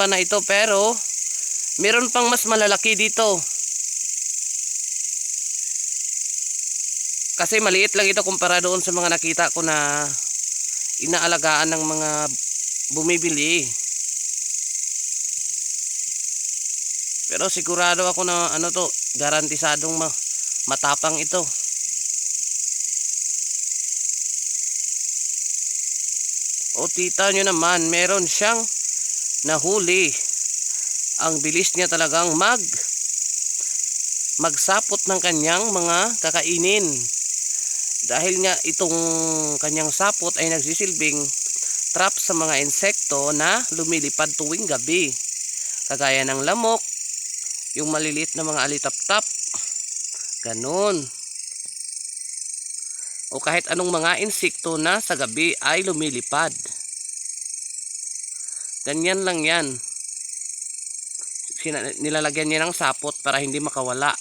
pa na ito, pero meron pang mas malalaki dito. Kasi maliit lang ito kumpara doon sa mga nakita ko na inaalagaan ng mga bumibili. Pero sigurado ako na ano to, garantisadong matapang ito. O tita nyo naman, meron siyang nahuli. Ang bilis niya talagang magsapot ng kanyang mga kakainin. Dahil nga itong kanyang sapot ay nagsisilbing trap sa mga insekto na lumilipad tuwing gabi. Kagaya ng lamok, yung maliliit na mga alitap-tap, ganun. O kahit anong mga insekto na sa gabi ay lumilipad. Ganyan lang yan. Nilalagyan niya ng sapot para hindi makawala.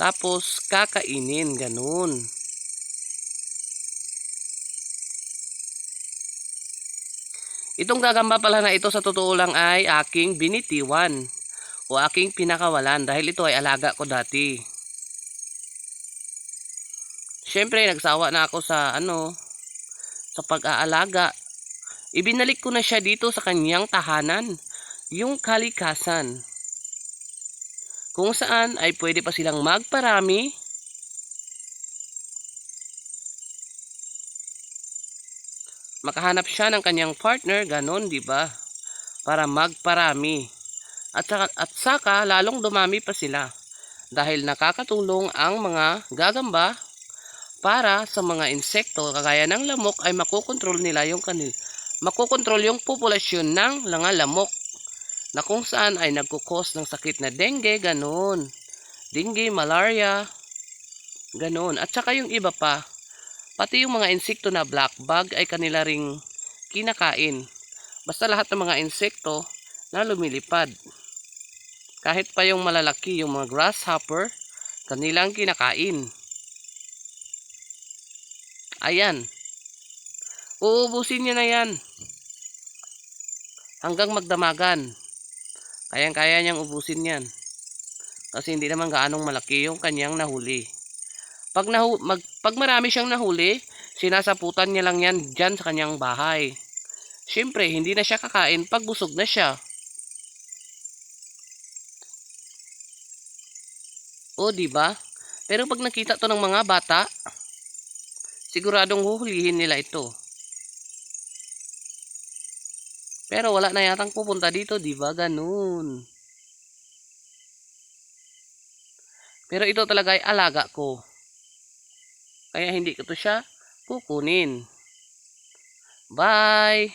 Tapos kakainin, ganun. Itong gagamba pala na ito sa totoo lang ay aking binitiwan o aking pinakawalan dahil ito ay alaga ko dati. Siyempre nagsawa na ako sa sa pag-aalaga. Ibinalik ko na siya dito sa kanyang tahanan, yung kalikasan. Kung saan ay pwede pa silang magparami. Makahanap siya ng kanyang partner, ganon, di ba? Para magparami. At saka lalong dumami pa sila. Dahil nakakatulong ang mga gagamba para sa mga insekto kagaya ng lamok ay makokontrol nila yung makokontrol yung populasyon ng mga lamok na kung saan ay nagkukos ng sakit na dengue, ganon. Dengue, malaria, ganon. At saka yung iba pa, pati yung mga insekto na black bug ay kanila ring kinakain. Basta lahat ng mga insekto na lumilipad. Kahit pa yung malalaki, yung mga grasshopper, kanilang kinakain. Ayan. Uubusin niya na yan. Hanggang magdamagan. Kayang-kaya niyang ubusin yan. Kasi hindi naman gaanong malaki yung kanyang nahuli. Pag marami siyang nahuli, sinasaputan niya lang yan dyan sa kanyang bahay. Siyempre, hindi na siya kakain pag busog na siya. O, diba? Pero pag nakita to ng mga bata, siguradong huhulihin nila ito. Pero wala na yatang pupunta dito, diba? Ganun. Pero ito talaga ay alaga ko. Kaya hindi ko to siya kukunin. Bye!